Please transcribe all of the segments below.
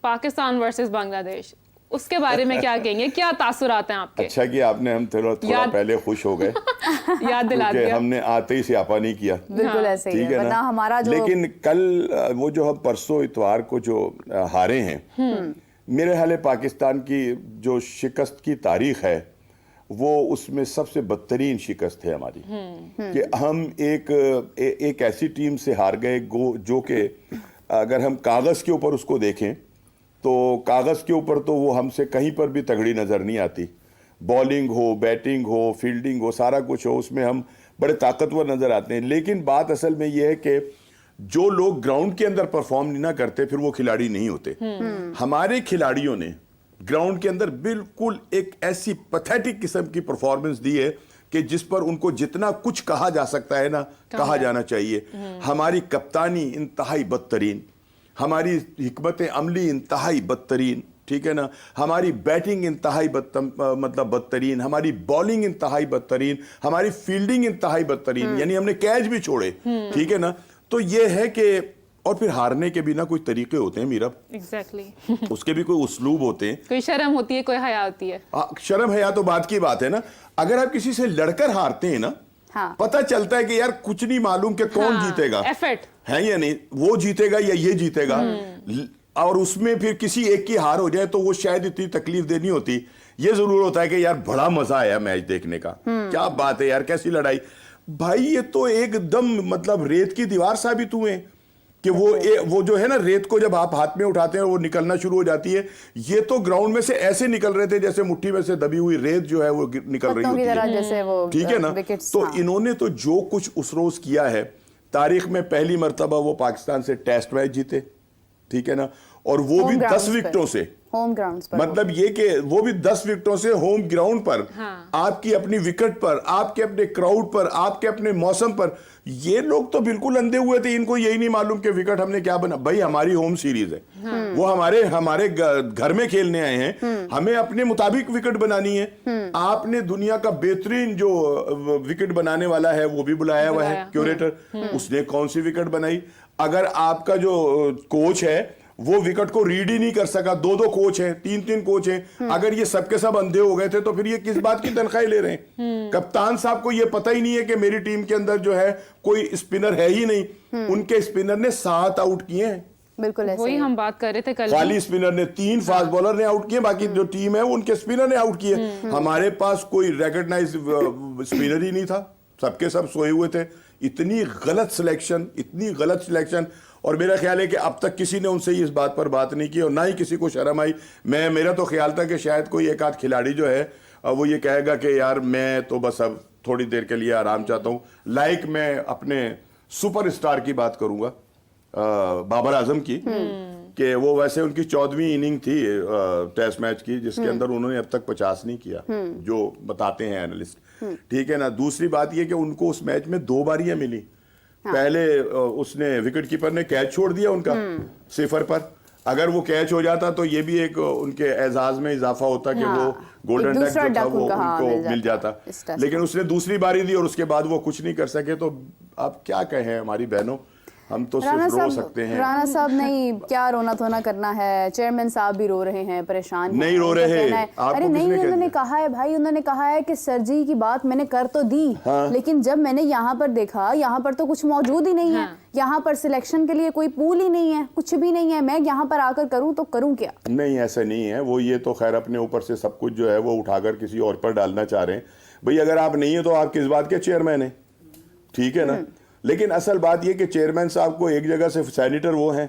Pakistan versus بنگلہ دیش، اس کے بارے میں کیا کہیں گے؟ کیا تاثرات ہیں آپ کے؟ اچھا کہ آپ نے ہم تھوڑا پہلے خوش ہو گئے، یاد دلا دیا، ہم نے آتے ہی سیاپا نہیں کیا. بالکل ایسے ہی ہے، ورنہ ہمارا جو لیکن کل وہ جو ہم پرسوں اتوار کو جو ہارے ہیں، میرے خیال ہے پاکستان کی جو شکست کی تاریخ ہے وہ اس میں سب سے بدترین شکست ہے ہماری، کہ ہم ایک ایسی ٹیم سے ہار گئے جو کہ اگر ہم کاغذ کے اوپر اس کو دیکھیں تو کاغذ کے اوپر تو وہ ہم سے کہیں پر بھی تگڑی نظر نہیں آتی. بالنگ ہو، بیٹنگ ہو، فیلڈنگ ہو، سارا کچھ ہو، اس میں ہم بڑے طاقتور نظر آتے ہیں. لیکن بات اصل میں یہ ہے کہ جو لوگ گراؤنڈ کے اندر پرفارم نہیں نہ کرتے پھر وہ کھلاڑی نہیں ہوتے. ہمارے کھلاڑیوں نے گراؤنڈ کے اندر بالکل ایک ایسی پیتھیٹک قسم کی پرفارمنس دی ہے کہ جس پر ان کو جتنا کچھ کہا جا سکتا ہے نا کہا جانا چاہیے. ہماری کپتانی انتہائی بدترین، ہماری حکمت عملی انتہائی بدترین، ٹھیک ہے نا، ہماری بیٹنگ انتہائی بدترین، ہماری بالنگ انتہائی بدترین، ہماری فیلڈنگ انتہائی بدترین، یعنی ہم نے کیچ بھی چھوڑے، ٹھیک ہے نا. تو یہ ہے کہ اور پھر ہارنے کے بھی نا کوئی طریقے ہوتے ہیں میرا، ایگزیکٹلی اس کے بھی کوئی اسلوب ہوتے ہیں، کوئی شرم ہوتی ہے، کوئی حیا ہوتی ہے. شرم حیا تو بات کی بات ہے نا. اگر آپ کسی سے لڑ کر ہارتے ہیں نا پتہ چلتا ہے کہ یار کچھ نہیں معلوم کہ کون جیتے گا ہے یا نہیں، وہ جیتے گا یا یہ جیتے گا، اور اس میں پھر کسی ایک کی ہار ہو جائے تو وہ شاید اتنی تکلیف دہ نہیں ہوتی. یہ ضرور ہوتا ہے کہ یار بڑا مزہ آیا میچ دیکھنے کا، کیا بات ہے یار، کیسی لڑائی. بھائی یہ تو ایک دم مطلب ریت کی دیوار ثابت ہوئے کہ وہ جو ہے نا ریت کو جب آپ ہاتھ میں اٹھاتے ہیں وہ نکلنا شروع ہو جاتی ہے. یہ تو گراؤنڈ میں سے ایسے نکل رہے تھے جیسے مٹھی میں سے دبی ہوئی ریت جو ہے وہ نکل رہی ہوتی ہے، ٹھیک ہے نا. تو انہوں نے تو جو کچھ اس روز کیا ہے، تاریخ میں پہلی مرتبہ وہ پاکستان سے ٹیسٹ میچ جیتے، ٹھیک ہے نا، اور وہ بھی 10 وکٹوں سے. ہوم گراؤنڈ پر، مطلب یہ کہ وہ بھی 10 وکٹوں سے ہوم گراؤنڈ پر، آپ کی اپنی وکٹ پر، آپ کے اپنے کراؤڈ پر، آپ کے اپنے موسم پر. یہ لوگ تو بالکل اندھے ہوئے تھے، ان کو یہی نہیں معلوم کہ وکٹ ہم نے کیا بنا. بھائی ہماری ہوم سیریز ہے، وہ ہمارے گھر میں کھیلنے آئے ہیں، ہمیں اپنے مطابق وکٹ بنانی ہے. آپ نے دنیا کا بہترین جو وکٹ بنانے والا ہے وہ بھی بلایا ہوا ہے، کیوریٹر، اس نے کون سی وکٹ بنائی. اگر آپ کا جو کوچ ہے وہ وکٹ کو ریڈ ہی نہیں کر سکا، 2 کوچ ہیں، 3 کوچ ہیں، اگر یہ سب کے سب اندھے ہو گئے تھے تو پھر یہ کس بات کی تنخواہ لے رہے ہیں. کپتان صاحب کو یہ پتہ ہی نہیں ہے کہ میری ٹیم کے اندر جو ہے کوئی اسپنر ہے ہی نہیں. ان کے اسپنر نے 7 آؤٹ کیے ہیں، بالکل وہی ہم بات کر رہے تھے کل. خالی اسپنر نے 3 فاسٹ بالر نے آؤٹ کیے، باقی جو ٹیم ہے ان کے اسپنر نے آؤٹ کیے. ہمارے پاس کوئی ریکگنائز اسپنر ہی نہیں تھا، سب کے سب سوئے ہوئے تھے. اتنی غلط سلیکشن. اور میرا خیال ہے کہ اب تک کسی نے ان سے اس بات پر بات نہیں کی اور نہ ہی کسی کو شرم آئی. میرا تو خیال تھا کہ شاید کوئی ایک آدھ کھلاڑی جو ہے وہ یہ کہے گا کہ یار میں تو بس اب تھوڑی دیر کے لیے آرام چاہتا ہوں. میں اپنے سپر اسٹار کی بات کروں گا، بابر اعظم کی، کہ وہ ویسے ان کی 14ویں اننگ تھی ٹیسٹ میچ کی جس کے اندر انہوں نے اب تک 50 نہیں کیا، جو بتاتے ہیں اینالسٹ، ٹھیک ہے نا. دوسری بات یہ کہ ان کو اس میچ میں 2 باریاں ملی. پہلے اس نے وکٹ کیپر نے کیچ چھوڑ دیا ان کا 0 پر. اگر وہ کیچ ہو جاتا تو یہ بھی ایک ان کے اعزاز میں اضافہ ہوتا کہ وہ گولڈن ڈک جو تھا وہ ان کو مل جاتا. لیکن اس نے دوسری باری دی اور اس کے بعد وہ کچھ نہیں کر سکے. تو آپ کیا کہیں ہماری بہنوں، ہم تو صرف رو سکتے ہیں. رانا صاحب نہیں، کیا رونا دھونا کرنا ہے، چیئرمین صاحب بھی رو رہے ہیں، پریشان نہیں رو رہے ہیں. ارے نہیں، انہوں نے کہا ہے بھائی، انہوں نے کہا ہے کہ سر جی کی بات میں نے کر تو دی، لیکن جب میں نے یہاں پر دیکھا یہاں پر تو کچھ موجود ہی نہیں ہے، یہاں پر سلیکشن کے لیے کوئی پول ہی نہیں ہے، کچھ بھی نہیں ہے، میں یہاں پر آ کر کروں تو کروں کیا. نہیں ایسا نہیں ہے. وہ یہ تو خیر اپنے اوپر سے سب کچھ جو ہے وہ اٹھا کر کسی اور پر ڈالنا چاہ رہے ہیں. بھئی اگر آپ نہیں ہیں تو آپ کس بات کے چیئرمین ہیں، ٹھیک ہے نا. لیکن اصل بات یہ کہ چیئرمین صاحب کو ایک جگہ سے سینیٹر وہ ہیں،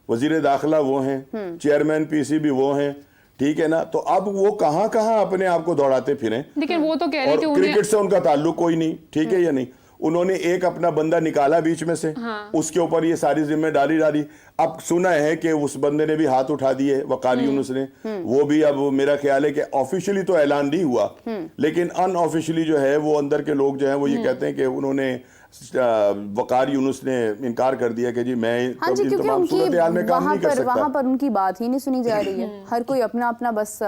وزیر داخلہ وہ ہیں، چیئرمین پی سی بھی وہ ہیں، ٹھیک ہے نا. تو اب وہ کہاں اپنے آپ کو دوڑاتے پھریں. لیکن وہ تو کہہ رہے کہ کرکٹ سے ان کا تعلق کوئی نہیں، ٹھیک ہے یا نہیں. انہوں نے ایک اپنا بندہ نکالا بیچ میں سے، اس کے اوپر یہ ساری ذمہ داری ڈالی. اب سنا ہے کہ اس بندے نے بھی ہاتھ اٹھا دیے، وقار یونس نے، وہ بھی اب میرا خیال ہے کہ آفیشلی تو اعلان نہیں ہوا لیکن ان آفیشلی جو ہے وہ اندر کے لوگ جو ہیں وہ یہ کہتے ہیں کہ انہوں نے وقار یونس نے انکار کر دیا کہ جی میں تمام صورتحال میں کام نہیں کر سکتا. وہاں پر ان کی بات ہی نہیں سنی جا رہی ہے. ہر کوئی اپنا بس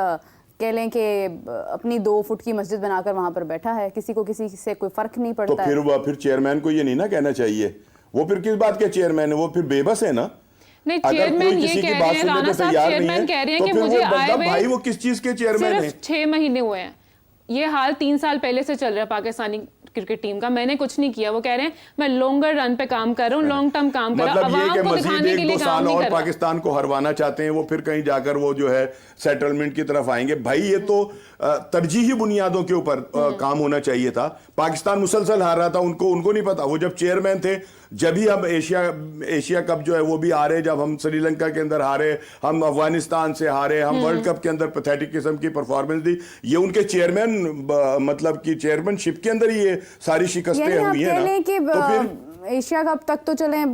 کہہ لیں کہ اپنی 2 فٹ کی مسجد بنا کر وہاں پر بیٹھا ہے، کسی کو کسی سے کوئی فرق نہیں پڑتا. تو پھر چیئرمین کو یہ نہیں نا کہنا چاہیے. وہ پھر کس بات کے چیئرمین ہے، وہ پھر بے بس ہے نا. نہیں اگر چیئرمین کوئی یہ کسی کی کہہ بات رہے ہیں سننے رانا کو صاحب تیار نہیں چیئرمین کہہ رہے ہیں تو کہ پھر وہ مجھے آئے بندہ ہوئے بھائی وہ کس چیز کے چیئرمین ہیں؟ صرف 6 مہینے ہوئے ہیں. یہ حال 3 سال پہلے سے چل رہا ہے پاکستانی کرکٹ ٹیم کا. میں نے کچھ نہیں کیا. وہ کہہ رہے ہیں میں لانگر رن پہ کام کر رہا ہوں, لانگ ٹرم کام کر رہا ہوں, مطلب یہ کہ عوام کو مزید دکھانے کے 1-2 لیے کام سال نہیں اور کر رہا. پاکستان کو ہروانا چاہتے ہیں, وہ پھر کہیں جا کر وہ جو ہے سیٹلمنٹ کی طرف آئیں گے. بھائی یہ تو ترجیحی بنیادوں کے اوپر کام ہونا چاہیے تھا. پاکستان مسلسل ہار رہا تھا, ان کو نہیں پتا. وہ جب چیئرمین تھے, جب ہی ہم ایشیا کپ جو ہے وہ بھی ہارے, جب ہم سری لنکا کے اندر ہارے, ہم افغانستان سے ہارے, ہم ورلڈ کپ کے اندر پیتھیٹک قسم کی پرفارمنس دی. یہ ان کے چیئرمین مطلب کہ چیئرمین شپ کے اندر یہ ساری شکستیں ہوئی ہیں نا. تو پھر ایشیا کپ تک تو چلیں,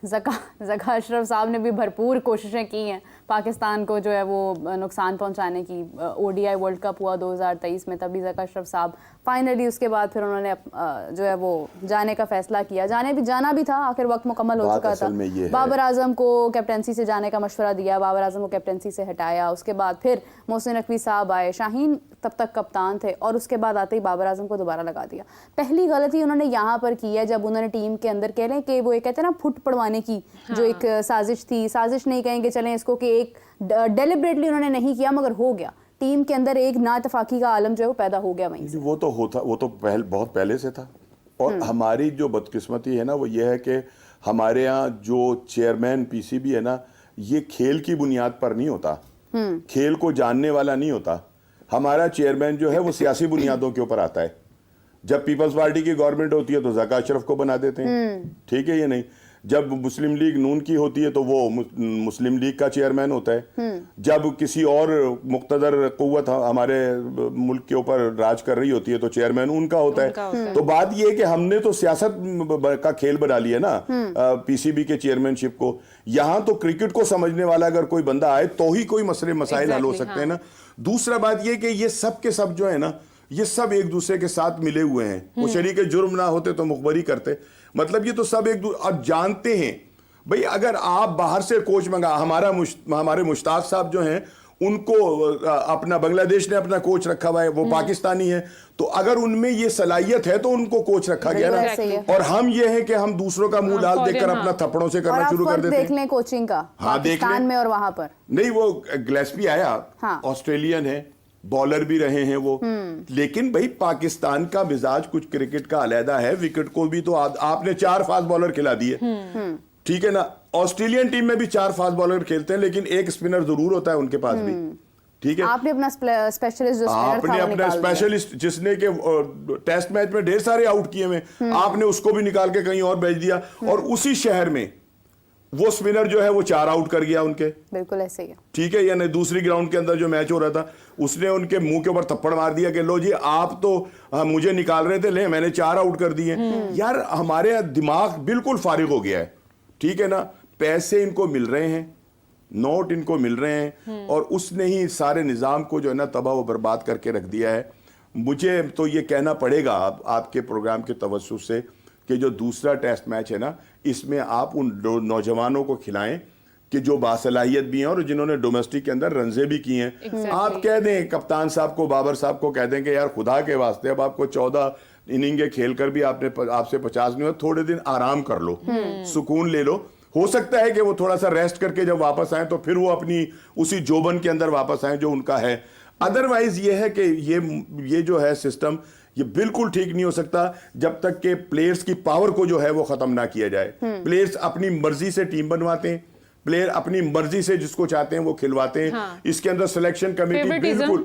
زکا اشرف صاحب نے بھی بھرپور کوششیں کی ہیں پاکستان کو جو ہے وہ نقصان پہنچانے کی. O D I world cup ہوا 2023 میں, تبھی زکا اشرف صاحب فائنلی اس کے بعد پھر انہوں نے جو ہے وہ جانے کا فیصلہ کیا. جانا بھی تھا, آخر وقت مکمل ہو چکا تھا. بابر اعظم کو کیپٹنسی سے جانے کا مشورہ دیا, بابر اعظم کو کیپٹنسی سے ہٹایا. اس کے بعد پھر محسن نقوی صاحب آئے, شاہین تب تک کپتان تھے, اور اس کے بعد آتے ہی بابر اعظم کو دوبارہ لگا دیا. پہلی غلطی انہوں نے یہاں پر کی ہے جب انہوں نے ٹیم کے اندر کہہ لیں کہ وہ یہ کہتے ہیں نا پھٹ پڑوانے کی جو ایک سازش تھی. سازش نہیں کہیں گے چلیں اس کو, کہ ایک ڈیلیبریٹلی انہوں نے نہیں کیا مگر ہو گیا. ٹیم کے اندر ایک نا اتفاقی کا عالم جو ہے وہ پیدا ہو گیا وہیں سے. وہ تو بہت پہلے سے تھا. اور ہماری جو بدقسمتی ہے نا وہ یہ ہے کہ ہمارے ہاں جو چیئرمین پی سی بی ہے نا, یہ کھیل کی بنیاد پر نہیں ہوتا, کھیل کو جاننے والا نہیں ہوتا. ہمارا چیئرمین جو ہے وہ سیاسی بنیادوں کے اوپر آتا ہے. جب پیپلز پارٹی کی گورنمنٹ ہوتی ہے تو زکا اشرف کو بنا دیتے ہیں, ٹھیک ہے یہ نہیں. جب مسلم لیگ نون کی ہوتی ہے تو وہ مسلم لیگ کا چیئرمین ہوتا ہے. جب کسی اور مقتدر قوت ہمارے ملک کے اوپر راج کر رہی ہوتی ہے تو چیئرمین ان کا ہوتا ہے. تو بات یہ ہے کہ ہم نے تو سیاست کا کھیل بنا لیا نا پی سی بی کے چیئرمین شپ کو. یہاں تو کرکٹ کو سمجھنے والا اگر کوئی بندہ آئے تو ہی کوئی مسائل حل ہو سکتے ہیں نا. دوسرا بات یہ کہ یہ سب کے سب جو ہے نا, یہ سب ایک دوسرے کے ساتھ ملے ہوئے ہیں. وہ شریک جرم نہ ہوتے تو مخبری کرتے. مطلب یہ تو سب ایک دوسرے اب جانتے ہیں. بھئی اگر آپ باہر سے کوچ منگا, ہمارے مشتاق صاحب جو ہیں ان کو اپنا بنگلہ دیش نے اپنا کوچ رکھا ہوا ہے, وہ پاکستانی ہے, تو اگر ان میں یہ صلاحیت ہے تو ان کو کوچ رکھا گیا نا. اور ہم یہ ہیں کہ ہم دوسروں کا منہ لال دیکھ کر اپنا تھپڑوں سے کرنا شروع کر دیتے ہیں. دیکھ لیں کوچنگ کا پاکستان میں اور وہاں پر. نہیں وہ گلیسپی آیا, آسٹریلین ہے, بالر بھی رہے ہیں وہ, لیکن بھائی پاکستان کا مزاج کچھ کرکٹ کا علیحدہ ہے. وکٹ کو بھی تو آپ نے 4 فاسٹ بالر کھلا دیے, ٹھیک ہے نا. آسٹریلین ٹیم میں بھی 4 فاسٹ بالر کھیلتے ہیں, لیکن ایک اسپنر ضرور ہوتا ہے ان کے پاس بھی, ٹھیک ہے. آپ نے اپنا اسپیشلسٹ جو آپ نے اپنا اسپیشلسٹ جس نے کہ ٹیسٹ میچ میں ڈھیر سارے آؤٹ کیے ہوئے, آپ نے اس کو بھی نکال کے کہیں اور بھیج دیا, اور اسی شہر میں وہ اسپنر جو ہے وہ 4 آؤٹ کر گیا ان کے. بالکل ایسے ہی ہے, ٹھیک ہے. یعنی دوسری گراؤنڈ کے اندر جو میچ ہو رہا تھا اس نے ان کے منہ کے اوپر تھپڑ مار دیا کہ لو جی آپ تو مجھے نکال رہے تھے, لیں میں نے 4 آؤٹ کر دیے. یار ہمارے دماغ بالکل فارغ ہو گیا ہے, ٹھیک ہے نا. پیسے ان کو مل رہے ہیں, نوٹ ان کو مل رہے ہیں, اور اس نے ہی سارے نظام کو جو ہے نا تباہ و برباد کر کے رکھ دیا ہے. مجھے تو یہ کہنا پڑے گا آپ کے پروگرام کے توسط سے کہ جو دوسرا ٹیسٹ میچ ہے نا, اس میں آپ ان نوجوانوں کو کھلائیں کہ جو باصلاحیت بھی ہیں اور جنہوں نے ڈومیسٹک کے اندر رنزے بھی کی ہیں. آپ کہہ دیں کپتان صاحب کو, بابر صاحب کو کہہ دیں کہ یار خدا کے واسطے اب آپ کو 14 اننگیں کھیل کر بھی آپ سے 50 نہیں ہوا, تھوڑے دن آرام کر لو, سکون لے لو. ہو سکتا ہے کہ وہ تھوڑا سا ریسٹ کر کے جب واپس آئیں تو پھر وہ اپنی اسی جوبن کے اندر واپس آئیں جو ان کا ہے. ادروائز یہ ہے کہ یہ جو ہے سسٹم یہ بالکل ٹھیک نہیں ہو سکتا جب تک کہ پلیئرز کی پاور کو جو ہے وہ ختم نہ کیا جائے. پلیئرز اپنی مرضی سے ٹیم بنواتے ہیں, پلیئر اپنی مرضی سے جس کو چاہتے ہیں وہ کھلواتے ہیں. اس کے اندر سلیکشن کمیٹی بالکل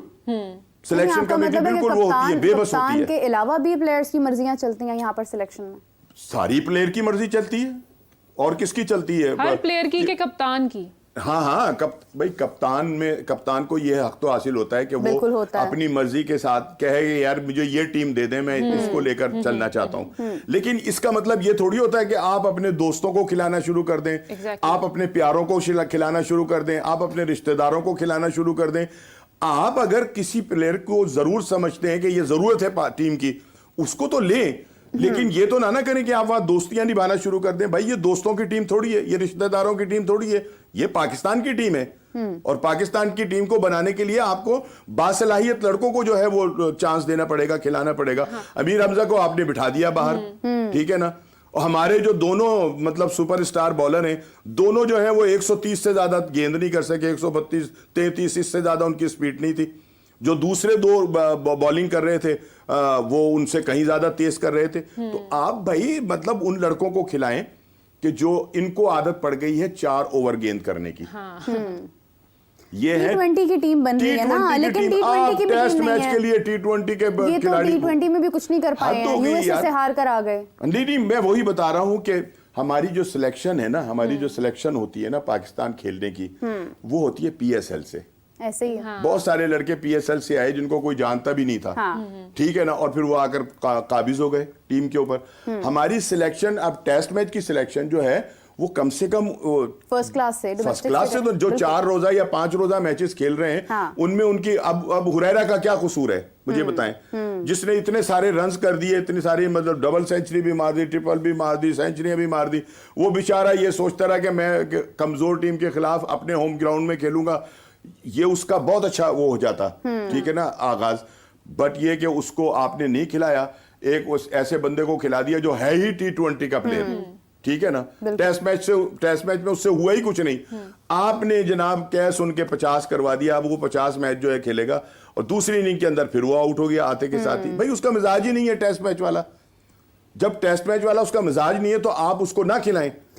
وہ ہوتی ہے, بے بس ہوتی ہے. کے علاوہ بھی پلیئرز کی مرضیاں چلتی ہیں یہاں پر سلیکشن میں. ساری پلیئر کی مرضی چلتی ہے, اور کس کی چلتی ہے؟ ہر پلیئر کی کہ کپتان کی. ہاں بھائی کپتان کو یہ حق تو حاصل ہوتا ہے کہ وہ اپنی مرضی کے ساتھ کہے کہ یار مجھے یہ ٹیم دے دیں, میں اس کو لے کر چلنا چاہتا ہوں. لیکن اس کا مطلب یہ تھوڑی ہوتا ہے کہ آپ اپنے دوستوں کو کھلانا شروع کر دیں, آپ اپنے پیاروں کو کھلانا شروع کر دیں, آپ اپنے رشتہ داروں کو کھلانا شروع کر دیں. آپ اگر کسی پلیئر کو ضرور سمجھتے ہیں کہ یہ ضرورت ہے ٹیم کی, اس کو تو لیں, لیکن یہ تو نہ کریں کہ آپ وہاں دوستیاں نبھانا شروع کر دیں. بھائی یہ دوستوں کی ٹیم تھوڑی ہے, یہ رشتہ داروں کی ٹیم تھوڑی ہے, یہ پاکستان کی ٹیم ہے. اور پاکستان کی ٹیم کو بنانے کے لیے آپ کو باصلاحیت لڑکوں کو جو ہے وہ چانس دینا پڑے گا, کھلانا پڑے گا. امیر حمزہ کو آپ نے بٹھا دیا باہر, ٹھیک ہے نا, ہمارے جو دونوں مطلب سپر اسٹار بولر ہیں دونوں جو ہیں وہ 130 سے زیادہ گیند نہیں کر سکے, 132 33 اس سے زیادہ ان کی سپیڈ نہیں تھی. جو دوسرے دو بالنگ کر رہے تھے وہ ان سے کہیں زیادہ تیز کر رہے تھے. تو آپ بھائی مطلب ان لڑکوں کو کھلائیں کہ جو ان کو عادت پڑ گئی ہے 4 اوور گیند کرنے کی. یہ ہے T20 کی ٹیم بن رہی ہے نا, لیکن T20 کی بھی ٹیسٹ ٹیم میچ نہیں کے ہے. لیے T20 کے یہ تو کھلاڑی T20 میں بھی کچھ نہیں کر پائے ہیں, یو ایس اے سے ہار کر آ گئے. نہیں میں وہی بتا رہا ہوں کہ ہماری جو سلیکشن ہے نا, ہماری جو سلیکشن ہوتی ہے نا پاکستان کھیلنے کی, وہ ہوتی ہے پی ایس ایل سے. ایسے ہی بہت سارے لڑکے پی ایس ایل سے آئے جن کو کوئی جانتا بھی نہیں تھا, ٹھیک ہے نا, اور پھر وہ آ کر قابض ہو گئے ٹیم کے اوپر. ہماری سلیکشن اب ٹیسٹ میچ کی سلیکشن جو ہے وہ کم سے کم فرسٹ کلاس سے تو جو 4 روزہ یا 5 روزہ میچز کھیل رہے ہیں ان میں ان کی اب ہریرا کا کیا قصور ہے مجھے بتائیں, جس نے اتنے سارے رنز کر دیے, اتنی ساری مطلب ڈبل سینچری بھی مار دی, ٹرپل بھی مار دی, سینچریاں بھی مار دی. وہ بیچارہ یہ سوچتا رہا کہ میں کمزور ٹیم کے خلاف اپنے ہوم گراؤنڈ میں کھیلوں گا, یہ اس کا بہت اچھا وہ ہو جاتا, ٹھیک ہے نا, آغاز. بٹ یہ کہ اس کو آپ نے نہیں کھلایا, ایک ایسے بندے کو کھلا دیا جو ہے ہی T20 کا پلیئر, ٹھیک ہے نا. ٹیسٹ میچ میں اس سے ہوا ہی کچھ نہیں. آپ نے جناب کیس ان کے 50 کروا دیا, اب وہ 50 میچ جو ہے کھیلے گا, اور دوسری اننگ کے اندر پھر وہ آؤٹ ہو گیا آتے کے ساتھ ہی. بھائی اس کا مزاج ہی نہیں ہے ٹیسٹ میچ والا. جب ٹیسٹ میچ والا اس کا مزاج نہیں ہے تو آپ اس کو نہ کھلائیں.